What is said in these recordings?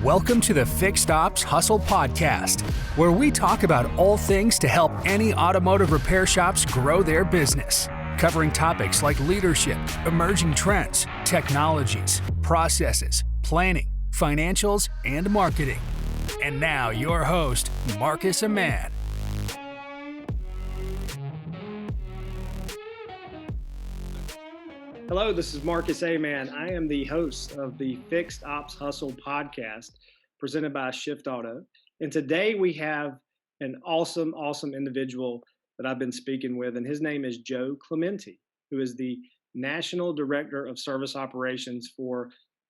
Welcome to the Fixed Ops Hustle Podcast, where we talk about all things to help any automotive repair shops grow their business, covering topics like leadership, emerging trends, technologies, processes, planning, financials, and marketing. And now your host, Marcus Aman. Hello, this is Marcus Aman. I am the host of the Fixed Ops Hustle podcast presented by Shyft Auto. And today we have an awesome individual that I've been speaking with, and his name is Joe Clementi, who is the National Director of Service Operations for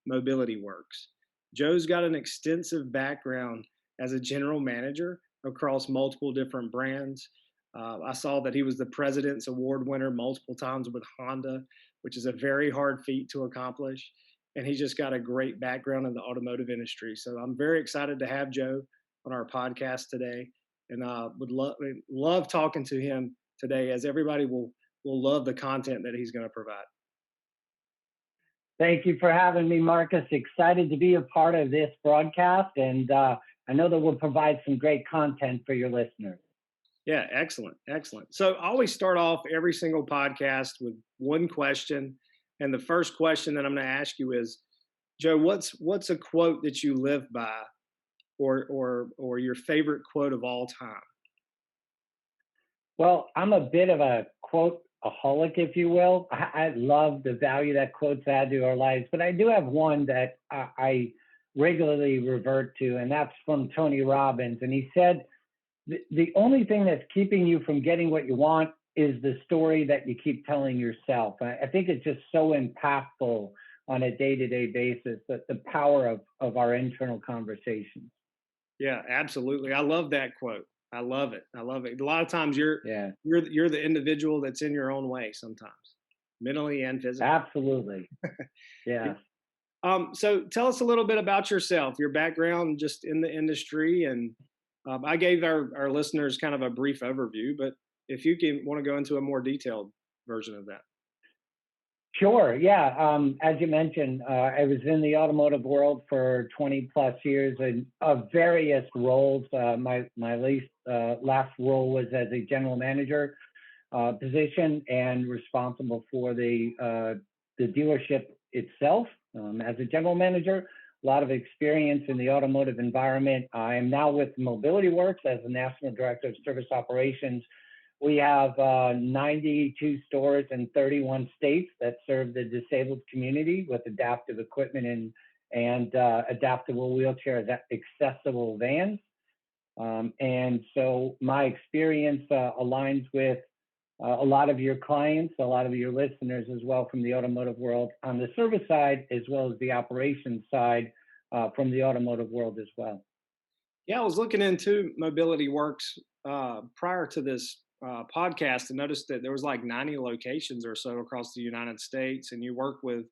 MobilityWorks. Joe's got an extensive background as a general manager across multiple different brands. I saw that he was the President's Award winner multiple times with Honda, which is a very hard feat to accomplish. And he's just got a great background in the automotive industry. So I'm very excited to have Joe on our podcast today, and would love talking to him today, as everybody will love the content that he's going to provide. Thank you for having me, Marcus. Excited to be a part of this broadcast, and I know that we'll provide some great content for your listeners. Yeah, excellent. So I always start off every single podcast with one question. And the first question that I'm going to ask you is, Joe, what's a quote that you live by, or your favorite quote of all time? Well, I'm a bit of a quote-aholic, if you will. I love the value that quotes add to our lives, but I do have one that I regularly revert to, and that's from Tony Robbins. And he said, the only thing that's keeping you from getting what you want is the story that you keep telling yourself. I think it's just so impactful on a day-to-day basis, that the power of our internal conversations. Yeah, absolutely. I love that quote. I love it. A lot of times you're the individual that's in your own way sometimes, mentally and physically. Absolutely. Yeah. So tell us a little bit about yourself, your background just in the industry, and I gave our listeners kind of a brief overview, but if you want to go into a more detailed version of that. Sure. Yeah. As you mentioned, I was in the automotive world for 20 plus years in various roles. My last role was as a general manager position and responsible for the dealership itself as a general manager. A lot of experience in the automotive environment. I am now with MobilityWorks as the National Director of Service Operations. We have 92 stores in 31 states that serve the disabled community with adaptive equipment and adaptable wheelchair accessible vans. And so my experience aligns with a lot of your clients, a lot of your listeners as well from the automotive world on the service side, as well as the operations side from the automotive world as well. Yeah, I was looking into MobilityWorks prior to this podcast and noticed that there was like 90 locations or so across the United States, and you work with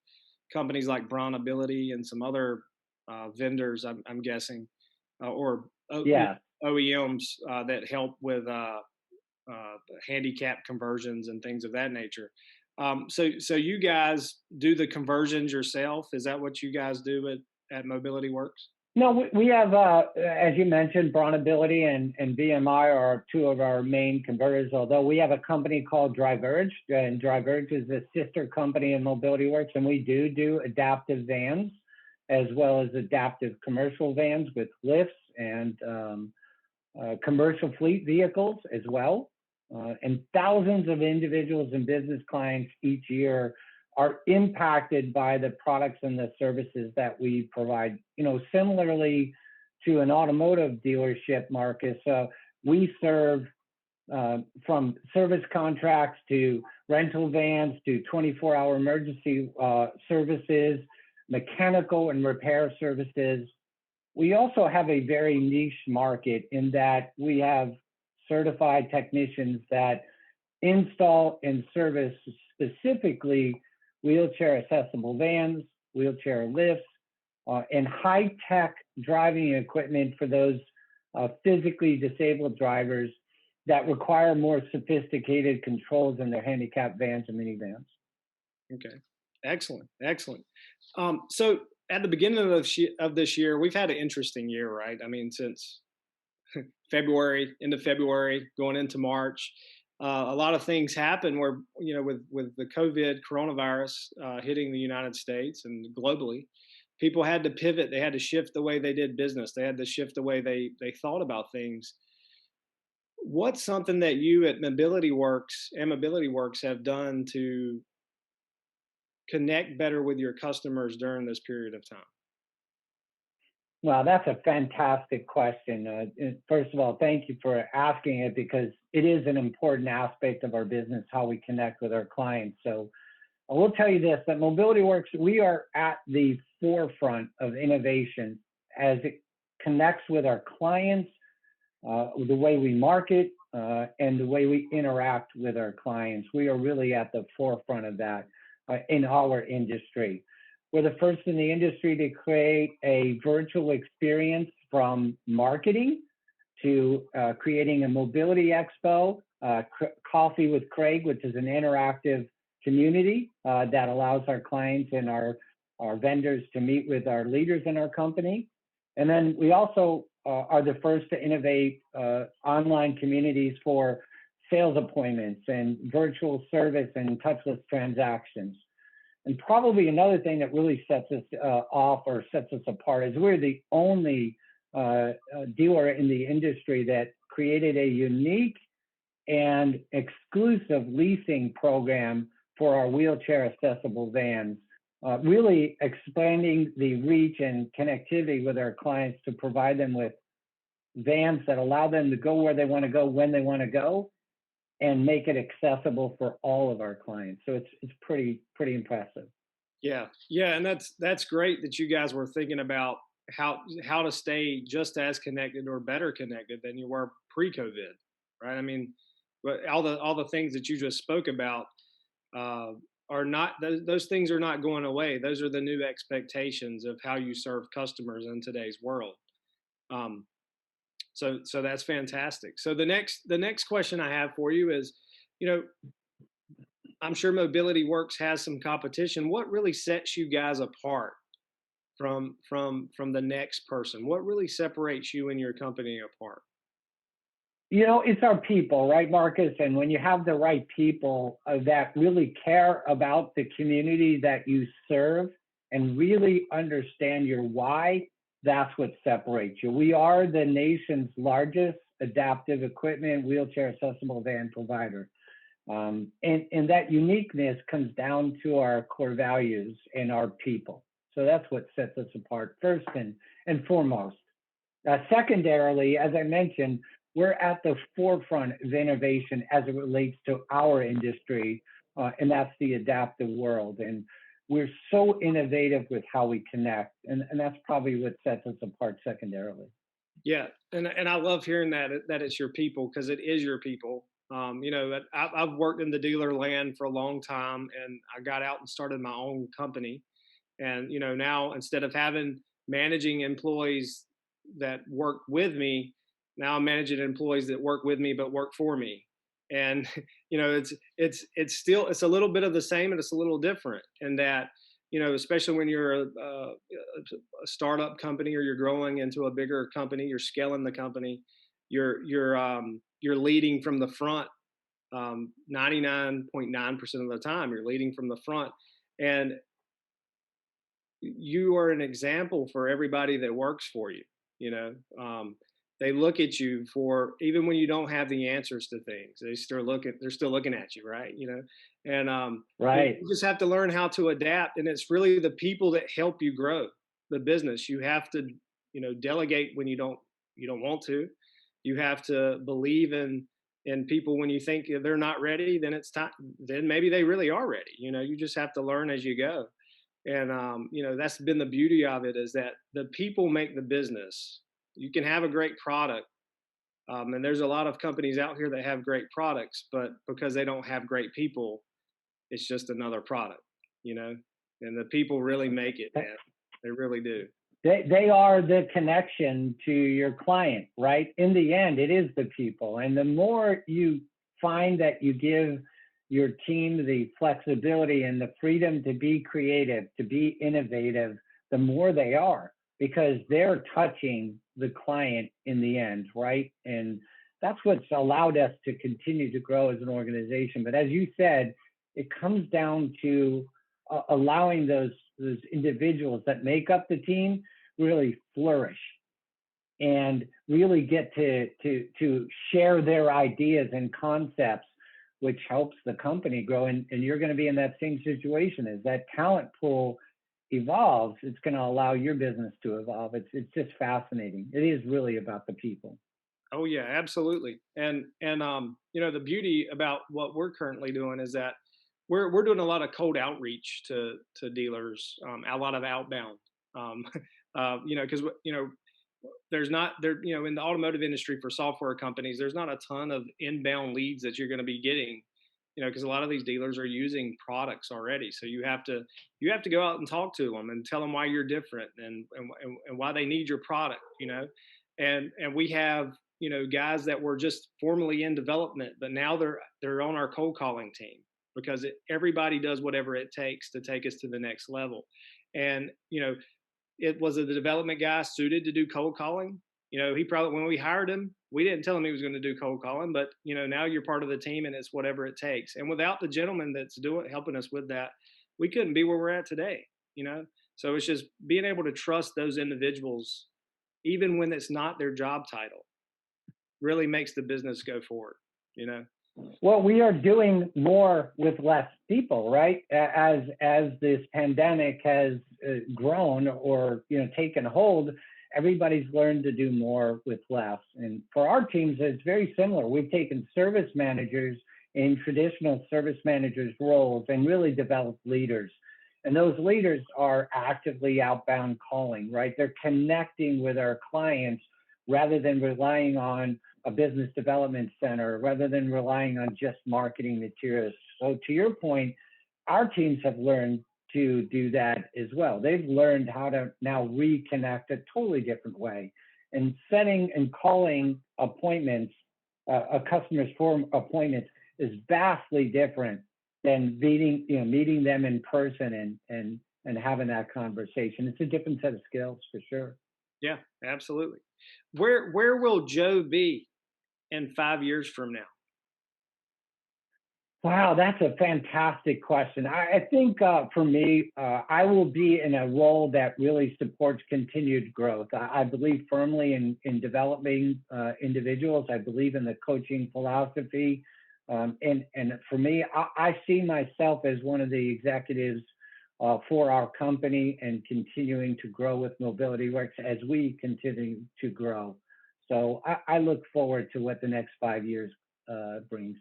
companies like Bronability and some other vendors, I'm guessing, or OEMs that help with handicap conversions and things of that nature. So you guys do the conversions yourself? Is that what you guys do at MobilityWorks? No, we have, as you mentioned, Bronability and BMI are two of our main converters, although we have a company called Diverge, and Diverge is a sister company in MobilityWorks, and we do adaptive vans as well as adaptive commercial vans with lifts and commercial fleet vehicles as well. And thousands of individuals and business clients each year are impacted by the products and the services that we provide. Similarly to an automotive dealership, Marcus, we serve from service contracts to rental vans to 24-hour emergency services, mechanical and repair services. We also have a very niche market in that we have certified technicians that install and service specifically wheelchair accessible vans, wheelchair lifts, and high-tech driving equipment for those physically disabled drivers that require more sophisticated controls in their handicapped vans and minivans. Okay, excellent. So at the beginning of this year, we've had an interesting year, right? I mean, since February, into February, going into March, a lot of things happen where, with the COVID coronavirus hitting the United States and globally, people had to pivot. They had to shift the way they did business. They had to shift the way they thought about things. What's something that you at MobilityWorks have done to connect better with your customers during this period of time? Well, that's a fantastic question. First of all, thank you for asking it because it is an important aspect of our business, how we connect with our clients. So I will tell you this, that MobilityWorks, we are at the forefront of innovation as it connects with our clients, the way we market, and the way we interact with our clients. We are really at the forefront of that in our industry. We're the first in the industry to create a virtual experience from marketing to creating a mobility expo, Coffee with Craig, which is an interactive community that allows our clients and our vendors to meet with our leaders in our company. And then we also are the first to innovate online communities for sales appointments and virtual service and touchless transactions. And probably another thing that really sets us off or sets us apart is we're the only dealer in the industry that created a unique and exclusive leasing program for our wheelchair accessible vans, really expanding the reach and connectivity with our clients to provide them with vans that allow them to go where they want to go, when they want to go, and make it accessible for all of our clients. So it's pretty impressive. Yeah, and that's great that you guys were thinking about how to stay just as connected or better connected than you were pre-COVID, right? I mean, but all the things that you just spoke about are not those things are not going away. Those are the new expectations of how you serve customers in today's world. So that's fantastic. So the next question I have for you is, I'm sure MobilityWorks has some competition. What really sets you guys apart from the next person? What really separates you and your company apart? It's our people, right, Marcus? And when you have the right people that really care about the community that you serve and really understand your why, that's what separates you. We are the nation's largest adaptive equipment wheelchair accessible van provider. And that uniqueness comes down to our core values and our people. So that's what sets us apart first and foremost. Secondarily, as I mentioned, we're at the forefront of innovation as it relates to our industry, and that's the adaptive world. And we're so innovative with how we connect, and that's probably what sets us apart secondarily. Yeah, and I love hearing that it's your people, because it is your people. I've worked in the dealer land for a long time, and I got out and started my own company. And now instead of managing employees that work with me, now I'm managing employees that work with me but work for me. And it's a little bit of the same, and it's a little different in that, especially when you're a startup company or you're growing into a bigger company, you're scaling the company, you're leading from the front. 99.9% of the time you're leading from the front, and you are an example for everybody that works for you. They look at you for, even when you don't have the answers to things, they're still looking at you, right? And right. You just have to learn how to adapt, and it's really the people that help you grow the business. You have to, delegate when you don't want to. You have to believe in people when you think they're not ready. Then it's time. Then maybe they really are ready. You just have to learn as you go. And that's been the beauty of it, is that the people make the business. You can have a great product, and there's a lot of companies out here that have great products, but because they don't have great people, it's just another product, and the people really make it, man. They really do. They are the connection to your client, right? In the end, it is the people. And the more you find that you give your team the flexibility and the freedom to be creative, to be innovative, the more they are, because they're touching the client in the end, right? And that's what's allowed us to continue to grow as an organization. But as you said, it comes down to allowing those individuals that make up the team really flourish and really get to share their ideas and concepts, which helps the company grow. And you're going to be in that same situation. As that talent pool evolves, it's going to allow your business to evolve. It's just fascinating. It is really about the people. Oh yeah, absolutely. And the beauty about what we're currently doing is that we're doing a lot of cold outreach to dealers, a lot of outbound. Because there's not there in the automotive industry for software companies, there's not a ton of inbound leads that you're going to be getting, because a lot of these dealers are using products already. So you have to go out and talk to them and tell them why you're different and why they need your product, and we have guys that were just formerly in development, but now they're on our cold calling team, because everybody does whatever it takes to take us to the next level. And it was the development guy suited to do cold calling. He probably, when we hired him, we didn't tell him he was going to do cold calling, but now you're part of the team and it's whatever it takes. And without the gentleman that's helping us with that, we couldn't be where we're at today. So it's just being able to trust those individuals, even when it's not their job title, really makes the business go forward. Well, we are doing more with less people, right? As this pandemic has grown or taken hold, everybody's learned to do more with less. And for our teams, it's very similar. We've taken service managers in traditional service managers roles and really developed leaders. And those leaders are actively outbound calling, right? They're connecting with our clients rather than relying on a business development center, rather than relying on just marketing materials. So to your point, our teams have learned to do that as well. They've learned how to now reconnect a totally different way, and setting and calling appointments, a customer's form appointments, is vastly different than meeting them in person and having that conversation. It's a different set of skills for sure. Yeah, absolutely. Where will Joe be in 5 years from now? Wow, that's a fantastic question. I think for me, I will be in a role that really supports continued growth. I believe firmly in developing individuals. I believe in the coaching philosophy. And for me, I see myself as one of the executives for our company and continuing to grow with MobilityWorks as we continue to grow. So I look forward to what the next 5 years brings.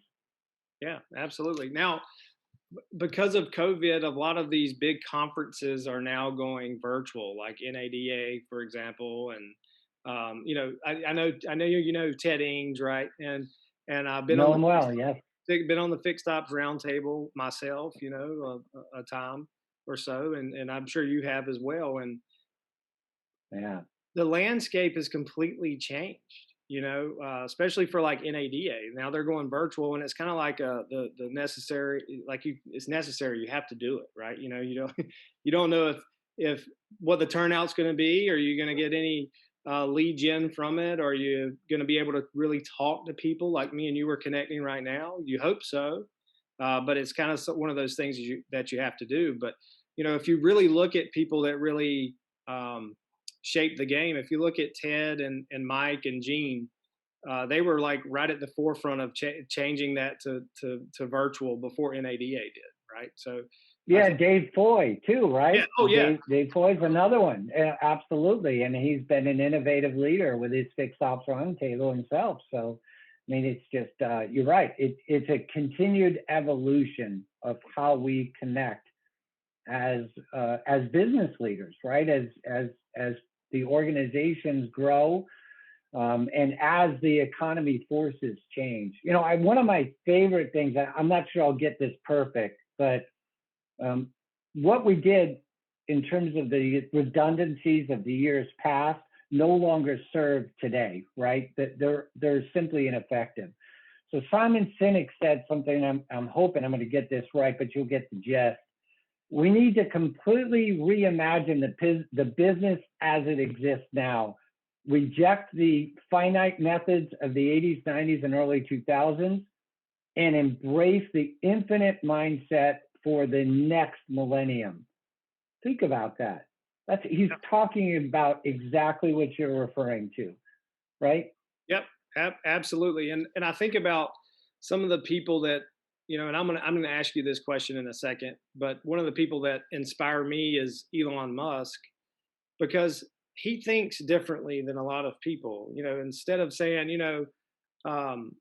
Yeah, absolutely. Now, because of COVID, a lot of these big conferences are now going virtual, like NADA, for example. And I know Ted Ings, right? And I've been been on the Fixed Ops Roundtable myself, a time or so, and I'm sure you have as well. And yeah, the landscape has completely changed, especially for like NADA. Now they're going virtual, and it's kind of like the necessary, it's necessary. You have to do it, right? You don't know if what the turnout's going to be. Are you going to get any lead gen from it? Are you going to be able to really talk to people like me and you are connecting right now? You hope so, but it's kind of one of those things that you have to do. But if you really look at people that really shape the game, if you look at Ted and Mike and Gene, they were like right at the forefront of changing that to virtual before NADA did, right? So yeah, Dave Foy too, right? Yeah. Oh yeah, Dave Foy's another one, absolutely, and he's been an innovative leader with his Fixed Ops Roundtable himself. So I mean, it's just you're right. It's a continued evolution of how we connect as business leaders, right? As the organizations grow, and as the economy forces change. One of my favorite things, I'm not sure I'll get this perfect, but what we did in terms of the redundancies of the years past no longer serve today, right? That they're simply ineffective. So Simon Sinek said something, I'm hoping I'm going to get this right, but you'll get the gist. we need to completely reimagine the business as it exists now. Reject the finite methods of the 80s, 90s, and early 2000s, and embrace the infinite mindset for the next millennium. Think about that. He's talking about exactly what you're referring to, right? Yep, absolutely. And I think about some of the people that, and I'm gonna ask you this question in a second, but one of the people that inspire me is Elon Musk, because he thinks differently than a lot of people. Instead of saying, um,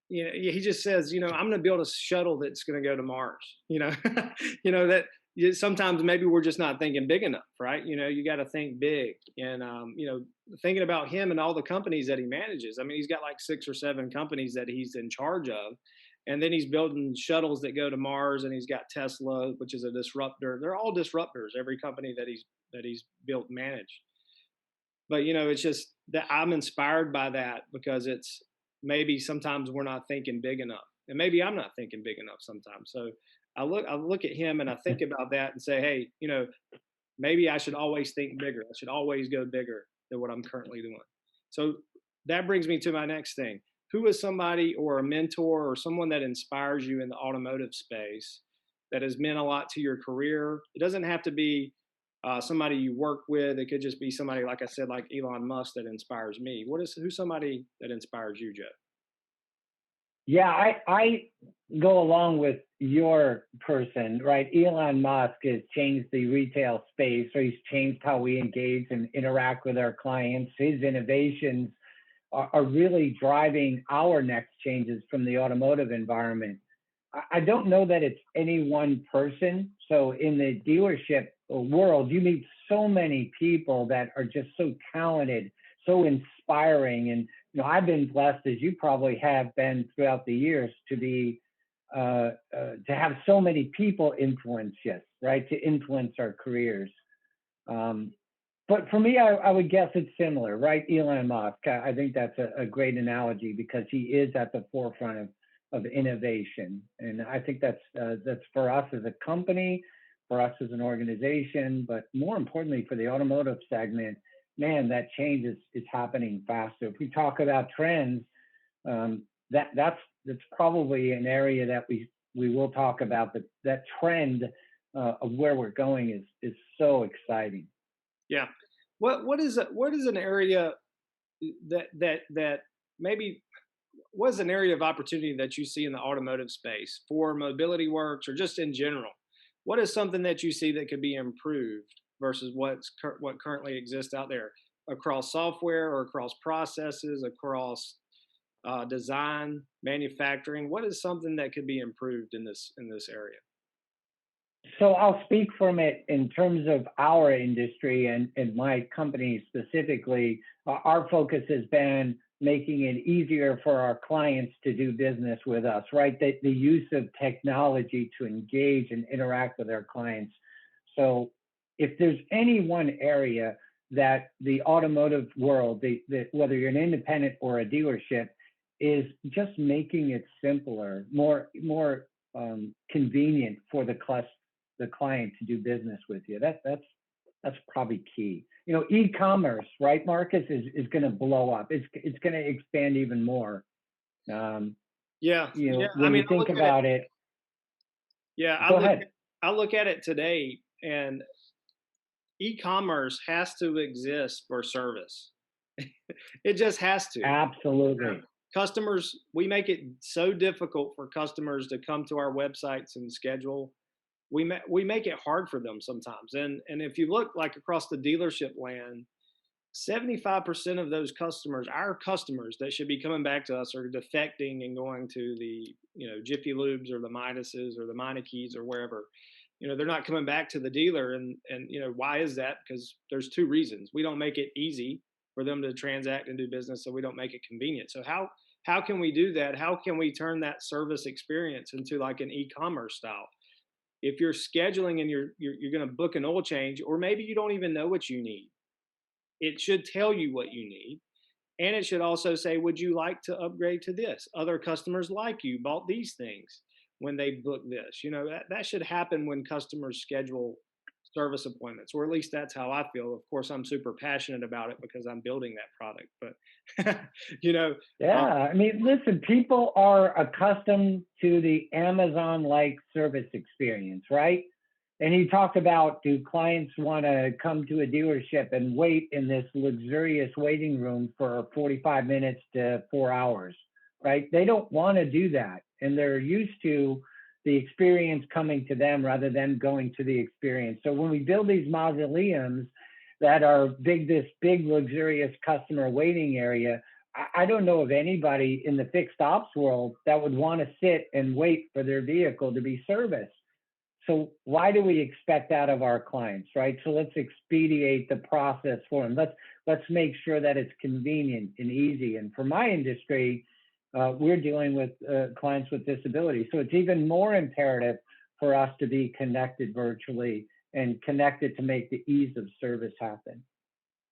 he just says, I'm going to build a shuttle that's going to go to Mars. That sometimes maybe we're just not thinking big enough, right? You got to think big, and thinking about him and all the companies that he manages. I mean, he's got like 6 or 7 companies that he's in charge of, and then he's building shuttles that go to Mars, and he's got Tesla, which is a disruptor. They're all disruptors. Every company that he's built, and managed. But it's just that I'm inspired by that, because it's maybe sometimes we're not thinking big enough, and maybe I'm not thinking big enough sometimes. So I look at him and I think about that and say, hey, maybe I should always think bigger. I should always go bigger than what I'm currently doing. So that brings me to my next thing. Who is somebody or a mentor or someone that inspires you in the automotive space that has meant a lot to your career? It doesn't have to be somebody you work with. It could just be somebody, like I said, like Elon Musk, that inspires me. Who's somebody that inspires you, Joe? Yeah, I go along with your person, right? Elon Musk has changed the retail space, or he's changed how we engage and interact with our clients. His innovations are really driving our next changes from the automotive environment. I don't know that it's any one person. So in the dealership world, you meet so many people that are just so talented, so inspiring. And I've been blessed, as you probably have been throughout the years, to be to have so many people influence us, right? To influence our careers. But for me, I would guess it's similar, right? Elon Musk. I think that's a great analogy, because he is at the forefront of innovation, and I think that's for us as a company, for us as an organization, but more importantly for the automotive segment. Man, that change is happening faster. If we talk about trends, that's probably an area that we will talk about. But that trend of where we're going is so exciting. Yeah. What is an area that maybe, what is an area of opportunity that you see in the automotive space for MobilityWorks, or just in general? What is something that you see that could be improved versus what currently exists out there, across software or across processes, across design, manufacturing? What is something that could be improved in this area? So I'll speak from it in terms of our industry and my company specifically. Our focus has been making it easier for our clients to do business with us, right? The use of technology to engage and interact with our clients. So if there's any one area that the automotive world, whether you're an independent or a dealership, is just making it simpler, more convenient for the client to do business with you. That's probably key. E-commerce, right, Marcus, is going to blow up. It's going to expand even more. Yeah. When you think about it. Yeah, I look at it today, and e-commerce has to exist for service. It just has to. Absolutely. Customers, we make it so difficult for customers to come to our websites and schedule. We make it hard for them sometimes. And if you look like across the dealership land, 75% of those customers, our customers that should be coming back to us, are defecting and going to the Jiffy Lubes or the Midases or the Meinekes or wherever. They're not coming back to the dealer, and why is that? Because there's 2 reasons. We don't make it easy for them to transact and do business, so we don't make it convenient. So how can we do that? How can we turn that service experience into like an e-commerce style? If you're scheduling and you're going to book an oil change, or maybe you don't even know what you need, it should tell you what you need. And it should also say, would you like to upgrade to this? Other customers like you bought these things. when they book this. That should happen when customers schedule service appointments, or at least that's how I feel. Of course, I'm super passionate about it because I'm building that product, but you know, Yeah, I mean, listen, people are accustomed to the Amazon-like service experience, right? And you talked about, do clients want to come to a dealership and wait in this luxurious waiting room for 45 minutes to 4 hours, right? They don't want to do that. And they're used to the experience coming to them rather than going to the experience. So when we build these mausoleums that are this big, luxurious customer waiting area, I don't know of anybody in the fixed ops world that would want to sit and wait for their vehicle to be serviced. So why do we expect that of our clients, right? So let's expedite the process for them. Let's make sure that it's convenient and easy. And for my industry, we're dealing with clients with disabilities. So it's even more imperative for us to be connected virtually and connected to make the ease of service happen.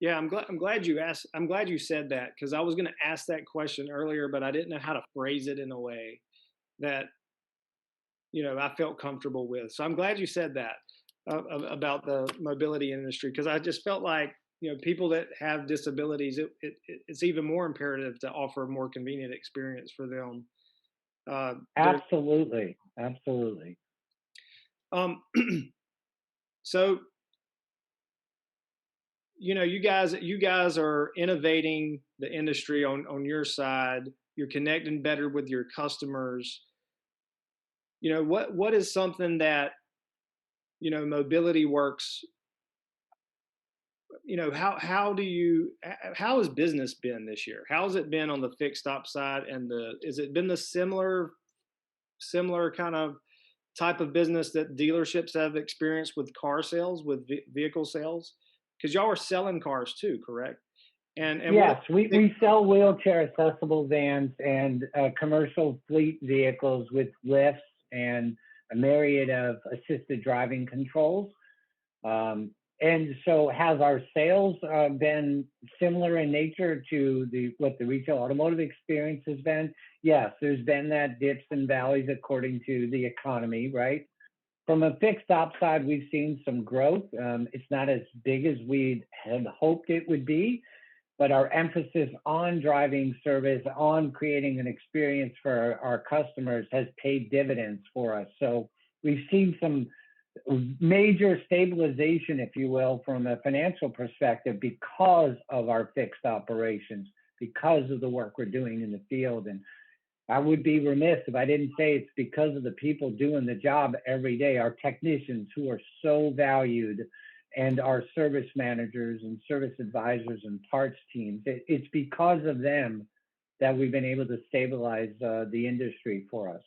Yeah, I'm glad you asked. I'm glad you said that, because I was going to ask that question earlier, but I didn't know how to phrase it in a way that I felt comfortable with. So I'm glad you said that about the mobility industry, because I just felt like people that have disabilities, it's even more imperative to offer a more convenient experience for them. Absolutely, absolutely. So you guys are innovating the industry on your side. You're connecting better with your customers. What is something that MobilityWorks, how has business been this year? How has it been on the fixed op side, and has it been the similar kind of type of business that dealerships have experienced with car sales, with vehicle sales? Because y'all are selling cars too, correct? And yes, we sell wheelchair accessible vans and commercial fleet vehicles with lifts and a myriad of assisted driving controls. And so has our sales been similar in nature to what the retail automotive experience has been? Yes, there's been that dips and valleys according to the economy, right? From a fixed op side, we've seen some growth. It's not as big as we had hoped it would be, but our emphasis on driving service, on creating an experience for our customers has paid dividends for us. So we've seen some major stabilization, if you will, from a financial perspective because of our fixed operations, because of the work we're doing in the field. And I would be remiss if I didn't say it's because of the people doing the job every day, our technicians who are so valued, and our service managers and service advisors and parts teams. It's because of them that we've been able to stabilize the industry for us.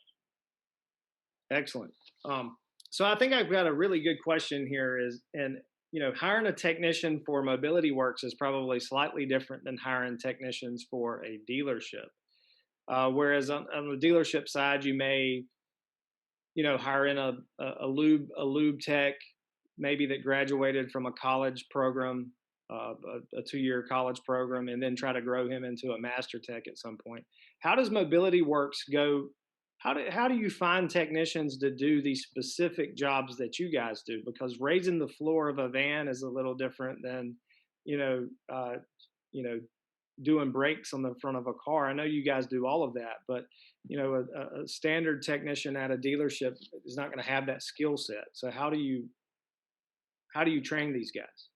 Excellent. So I think I've got a really good question here hiring a technician for MobilityWorks is probably slightly different than hiring technicians for a dealership. Whereas on the dealership side, you may, hire in a lube tech, maybe that graduated from a college program, a 2-year college program, and then try to grow him into a master tech at some point. How does MobilityWorks go? How do you find technicians to do these specific jobs that you guys do? Because raising the floor of a van is a little different than, doing brakes on the front of a car. I know you guys do all of that, but a standard technician at a dealership is not going to have that skill set. So how do you train these guys?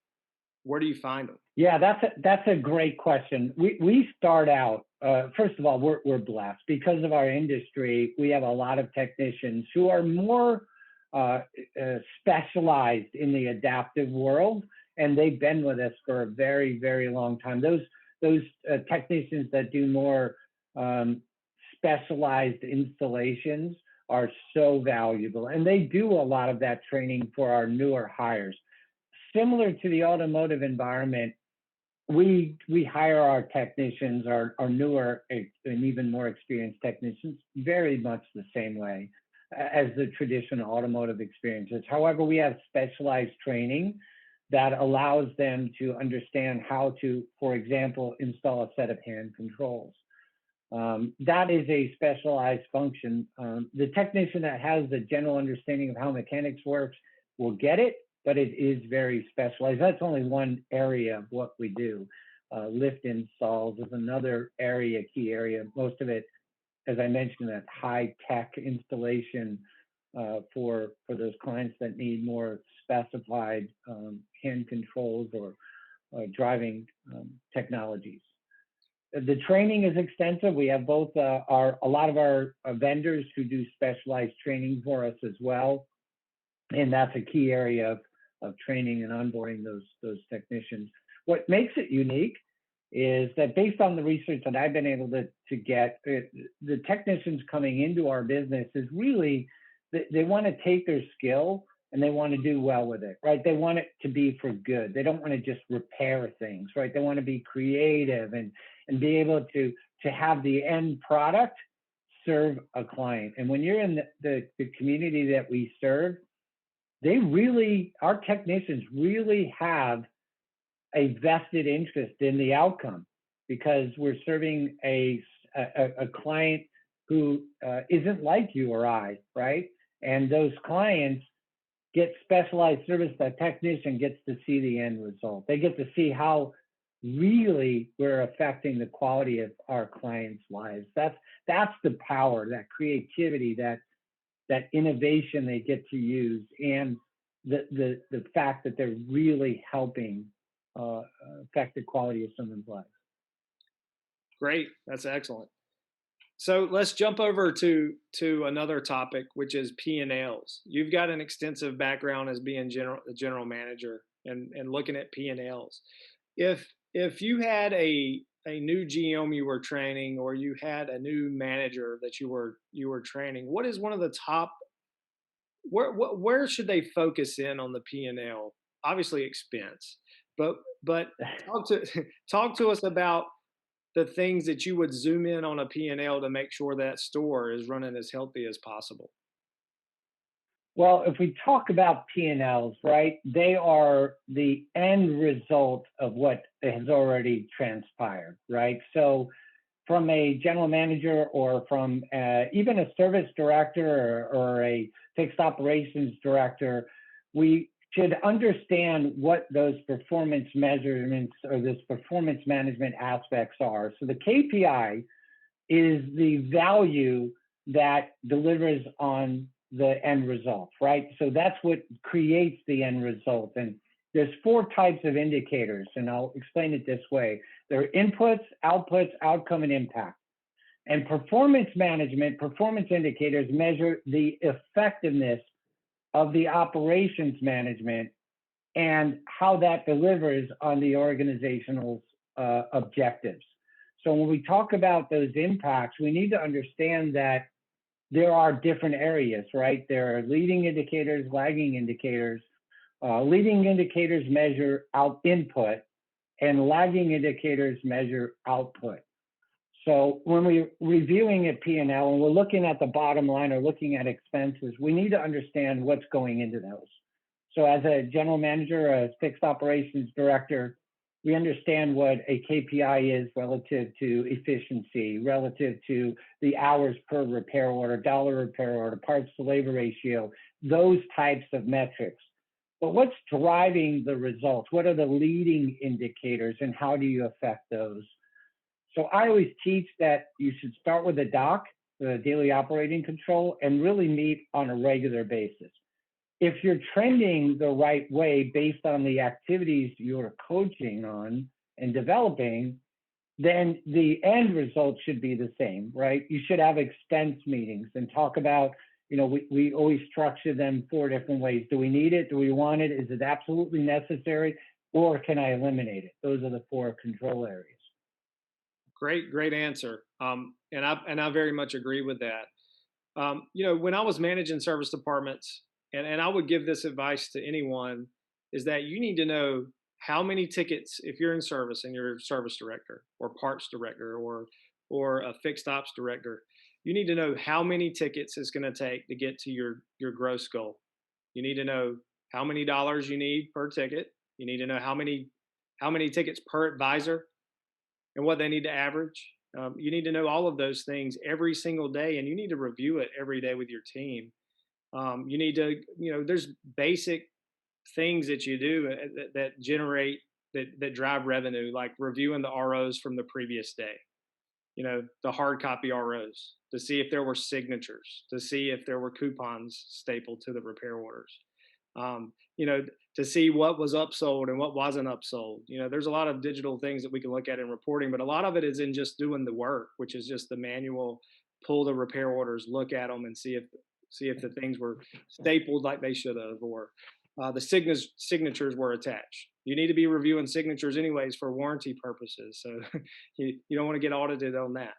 Where do you find them? Yeah, that's a great question. We start out, first of all, we're blessed because of our industry. We have a lot of technicians who are more specialized in the adaptive world, and they've been with us for a very, very long time. Those technicians that do more specialized installations are so valuable, and they do a lot of that training for our newer hires. Similar to the automotive environment, we hire our technicians, our newer and even more experienced technicians, very much the same way as the traditional automotive experiences. However, we have specialized training that allows them to understand how to, for example, install a set of hand controls. That is a specialized function. The technician that has the general understanding of how mechanics works will get it, but it is very specialized. That's only one area of what we do. Lift installs is another area, key area. Most of it, as I mentioned, that high tech installation for those clients that need more specified hand controls or driving technologies. The training is extensive. We have both a lot of our vendors who do specialized training for us as well, and that's a key area of training and onboarding those technicians. What makes it unique is that based on the research that I've been able to get, the technicians coming into our business is really, they want to take their skill and they want to do well with it, right? They want it to be for good. They don't want to just repair things, right? They want to be creative and be able to have the end product serve a client. And when you're in the community that we serve, our technicians really have a vested interest in the outcome, because we're serving a client who isn't like you or I, right? And those clients get specialized service. That technician gets to see the end result. They get to see how really we're affecting the quality of our clients' lives. That's the power, that creativity, that innovation they get to use, and the fact that they're really helping affect the quality of someone's life. Great, that's excellent. So let's jump over to another topic, which is P&Ls. You've got an extensive background as being a general manager and looking at P&Ls. If you had a new GM you were training, or you had a new manager that you were training, what is one of the top, where should they focus in on the P&L? Obviously expense, but talk to us about the things that you would zoom in on a P&L to make sure that store is running as healthy as possible. Well, if we talk about P&Ls, right, they are the end result of what has already transpired, right? So from a general manager, or from even a service director or a fixed operations director, we should understand what those performance measurements or this performance management aspects are. So the KPI is the value that delivers on the end result, right? So that's what creates the end result. And there's 4 types of indicators, and I'll explain it this way. There are inputs, outputs, outcome, and impact. And performance management, performance indicators measure the effectiveness of the operations management and how that delivers on the organizational objectives. So when we talk about those impacts, we need to understand that there are different areas, right? There are leading indicators, lagging indicators. Leading indicators measure input, and lagging indicators measure output. So when we're reviewing a P&L and we're looking at the bottom line or looking at expenses, we need to understand what's going into those. So as a general manager, a fixed operations director, we understand what a KPI is relative to efficiency, relative to the hours per repair order, dollar repair order, parts to labor ratio, those types of metrics. But what's driving the results? What are the leading indicators, and how do you affect those? So I always teach that you should start with the doc, the daily operating control, and really meet on a regular basis. If you're trending the right way based on the activities you're coaching on and developing, then the end result should be the same, right? You should have expense meetings and talk about, we always structure them 4 different ways. Do we need it? Do we want it? Is it absolutely necessary? Or can I eliminate it? Those are the 4 control areas. Great answer. And I very much agree with that. When I was managing service departments, and I would give this advice to anyone, is that you need to know how many tickets, if you're in service and you're a service director or parts director or a fixed ops director, you need to know how many tickets it's going to take to get to your gross goal. You need to know how many dollars you need per ticket. You need to know how many tickets per advisor and what they need to average. You need to know all of those things every single day, and you need to review it every day with your team. You need to, there's basic things that you do that generate that drive revenue, like reviewing the ROs from the previous day. The hard copy ROs to see if there were signatures, to see if there were coupons stapled to the repair orders. To see what was upsold and what wasn't upsold. There's a lot of digital things that we can look at in reporting, but a lot of it is in just doing the work, which is just the manual, pull the repair orders, look at them and see if the things were stapled like they should have, or the signatures were attached. You need to be reviewing signatures anyways for warranty purposes. So you don't want to get audited on that,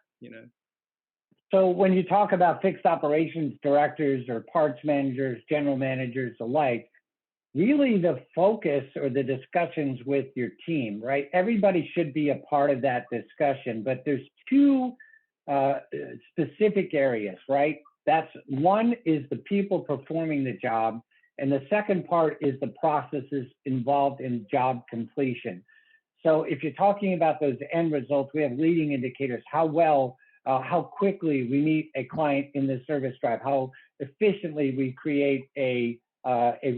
So when you talk about fixed operations directors or parts managers, general managers alike, really the focus or the discussions with your team, right? Everybody should be a part of that discussion, but there's two specific areas, right? That's one is the people performing the job, and the second part is the processes involved in job completion. So if you're talking about those end results, we have leading indicators, how quickly we meet a client in the service drive, how efficiently we create a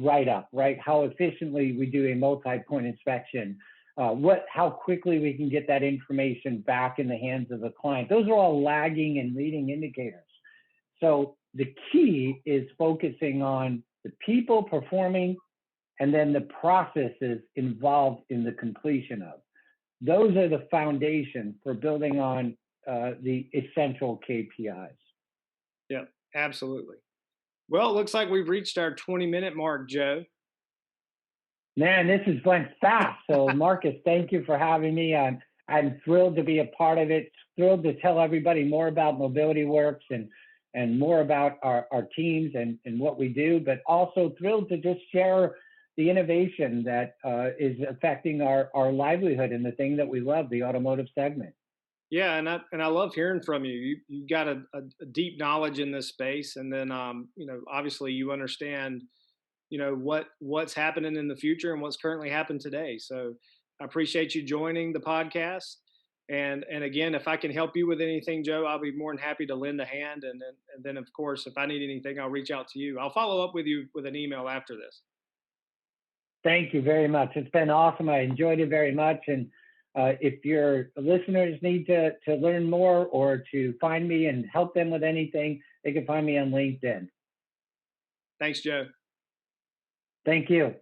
write-up, right? How efficiently we do a multi-point inspection, how quickly we can get that information back in the hands of the client. Those are all lagging and leading indicators. So the key is focusing on the people performing and then the processes involved in the completion of. Those are the foundation for building on the essential KPIs. Yeah, absolutely. Well, it looks like we've reached our 20-minute mark, Joe. Man, this has went fast. So Marcus, thank you for having me. I'm thrilled to be a part of it, thrilled to tell everybody more about MobilityWorks and more about our teams and what we do, but also thrilled to just share the innovation that is affecting our livelihood and the thing that we love, the automotive segment. Yeah, and I love hearing from you. You've got a deep knowledge in this space, and then obviously you understand what's happening in the future and what's currently happened today. So I appreciate you joining the podcast. And again, if I can help you with anything, Joe, I'll be more than happy to lend a hand. And then of course, if I need anything, I'll reach out to you. I'll follow up with you with an email after this. Thank you very much. It's been awesome. I enjoyed it very much. And if your listeners need to learn more or to find me and help them with anything, they can find me on LinkedIn. Thanks, Joe. Thank you.